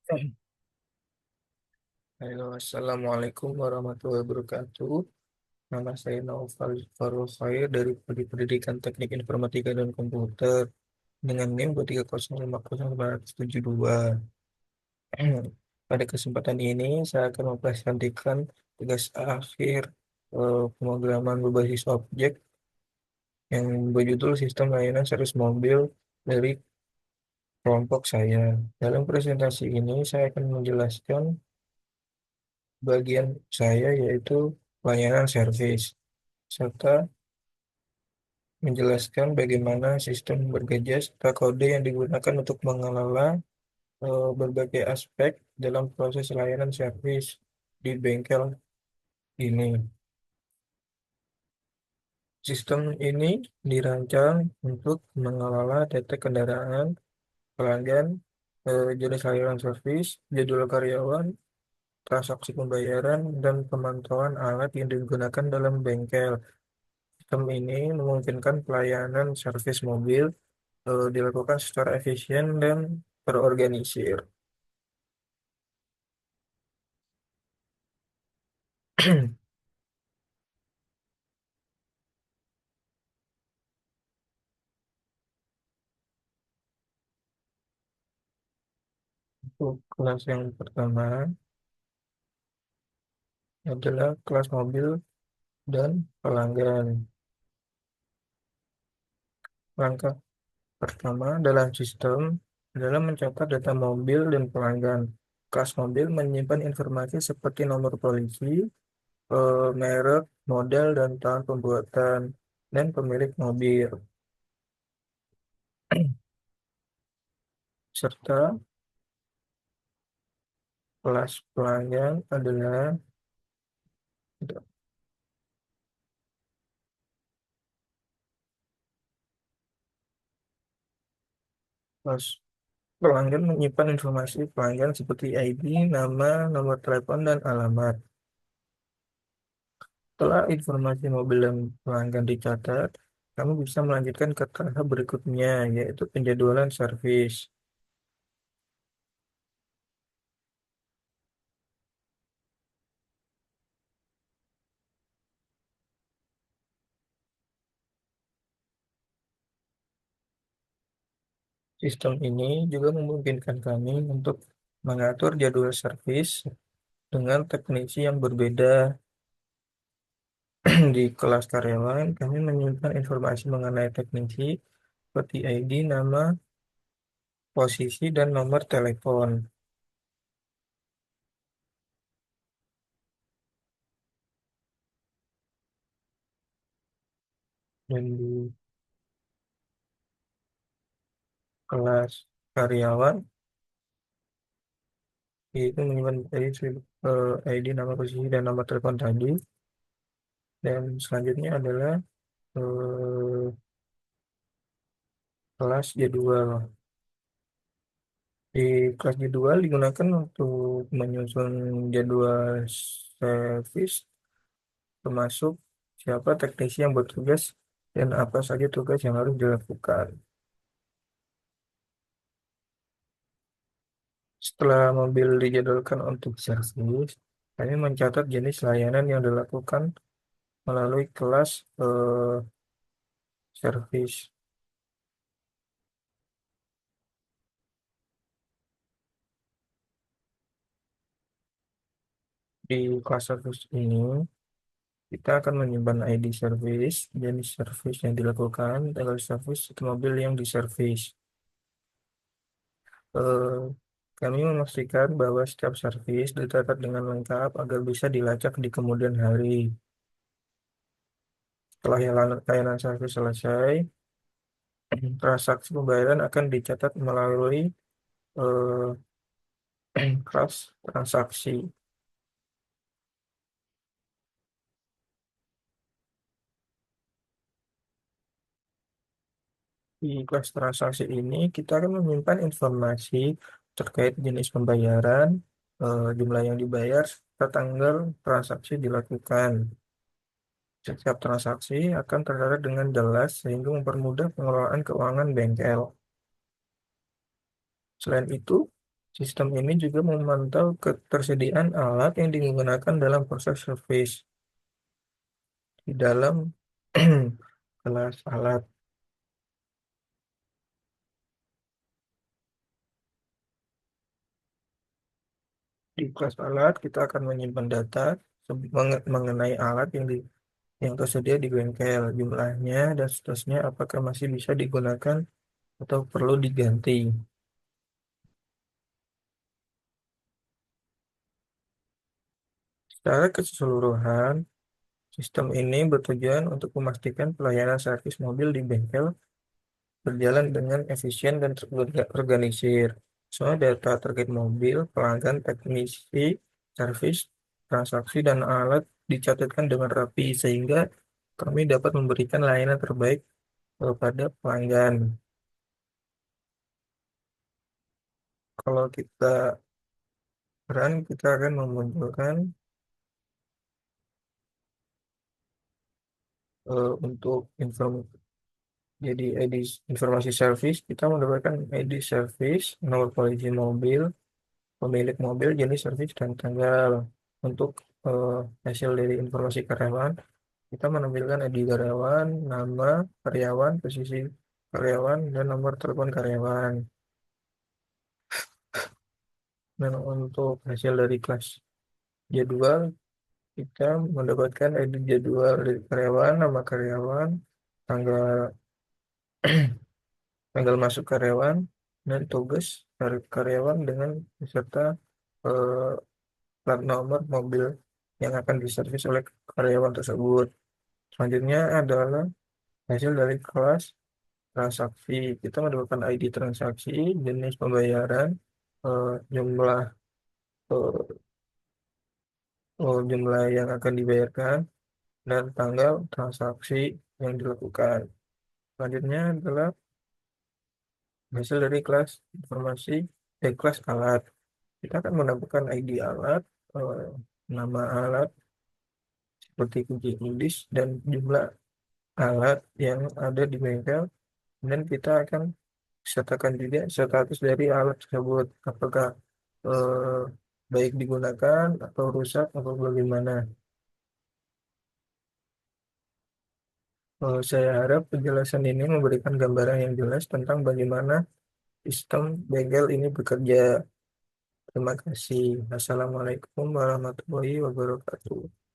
Halo, Assalamualaikum warahmatullahi wabarakatuh. Nama saya Naufal Farul Khair dari Prodi Pendidikan Teknik Informatika dan Komputer dengan NIM 230509772. Pada kesempatan ini, saya akan mempresentasikan tugas akhir pemrograman berbasis objek yang berjudul Sistem Layanan Servis Mobil dari kelompok saya. Dalam presentasi ini, saya akan menjelaskan bagian saya yaitu layanan servis, serta menjelaskan bagaimana sistem bergaya serta kode yang digunakan untuk mengelola berbagai aspek dalam proses layanan servis di bengkel ini. Sistem ini dirancang untuk mengelola data kendaraan, pelanggan, jenis layanan servis, jadwal karyawan, transaksi pembayaran, dan pemantauan alat yang digunakan dalam bengkel. Sistem ini memungkinkan pelayanan servis mobil dilakukan secara efisien dan terorganisir. Untuk kelas yang pertama adalah kelas mobil dan pelanggan. Langkah pertama dalam sistem adalah mencatat data mobil dan pelanggan. Kelas mobil menyimpan informasi seperti nomor polisi, merek, model, dan tahun pembuatan, dan pemilik mobil. Serta kelas pelanggan adalah kelas pelanggan menyimpan informasi pelanggan seperti ID, nama, nomor telepon, dan alamat. Setelah informasi mobil dan pelanggan dicatat, kamu bisa melanjutkan ke tahap berikutnya, yaitu penjadwalan servis. Sistem ini juga memungkinkan kami untuk mengatur jadwal servis dengan teknisi yang berbeda. Di kelas karyawan, kami menyimpan informasi mengenai teknisi seperti ID, nama, posisi, dan nomor telepon. Dan di kelas karyawan, itu menyimpan ID, nama posisi, dan nomor telepon tadi. Dan selanjutnya adalah eh, kelas jadwal. Di kelas jadwal digunakan untuk menyusun jadwal servis, termasuk siapa teknisi yang bertugas dan apa saja tugas yang harus dilakukan. Setelah mobil dijadwalkan untuk servis, kami mencatat jenis layanan yang dilakukan melalui kelas servis. Di kelas servis ini, kita akan menyimpan ID service, jenis service yang dilakukan, tanggal service, atau mobil yang diservis. Eh, Kami memastikan bahwa setiap servis dicatat dengan lengkap agar bisa dilacak di kemudian hari. Setelah layanan servis selesai, transaksi pembayaran akan dicatat melalui kelas transaksi. Di kelas transaksi ini, kita akan menyimpan informasi terkait jenis pembayaran, jumlah yang dibayar, serta tanggal transaksi dilakukan. Setiap transaksi akan tercatat dengan jelas sehingga mempermudah pengelolaan keuangan bengkel. Selain itu, Sistem ini juga memantau ketersediaan alat yang digunakan dalam proses servis di dalam kelas alat. Di kelas alat, kita akan menyimpan data mengenai alat yang tersedia di bengkel, jumlahnya dan seterusnya, apakah masih bisa digunakan atau perlu diganti. Secara keseluruhan, sistem ini bertujuan untuk memastikan pelayanan servis mobil di bengkel berjalan dengan efisien dan terorganisir. Semua data terkait mobil, pelanggan, teknisi, servis, transaksi, dan alat dicatatkan dengan rapi sehingga kami dapat memberikan layanan terbaik kepada pelanggan. Kalau kita kita akan memunculkan untuk jadi ID informasi servis, kita mendapatkan ID servis, nomor polisi mobil, pemilik mobil, jenis servis, dan tanggal. Untuk eh, hasil dari informasi karyawan, kita menampilkan ID karyawan, nama karyawan, posisi karyawan, dan nomor telepon karyawan. Dan untuk hasil dari kelas jadwal, kita mendapatkan ID jadwal dari karyawan, nama karyawan, tanggal tanggal masuk karyawan, dan tugas dari karyawan dengan beserta eh, plat nomor mobil yang akan diservis oleh karyawan tersebut. Selanjutnya adalah hasil dari kelas transaksi. Kita mendapatkan ID transaksi, jenis pembayaran, jumlah eh, jumlah yang akan dibayarkan, dan tanggal transaksi yang dilakukan. Selanjutnya adalah hasil dari kelas informasi kelas alat. Kita akan mendapatkan ID alat, eh, nama alat seperti kunci indis dan jumlah alat yang ada di bengkel, dan kita akan sertakan juga status dari alat tersebut, apakah eh, baik digunakan atau rusak atau bagaimana. Saya harap penjelasan ini memberikan gambaran yang jelas tentang bagaimana sistem bengkel ini bekerja. Terima kasih. Assalamualaikum warahmatullahi wabarakatuh.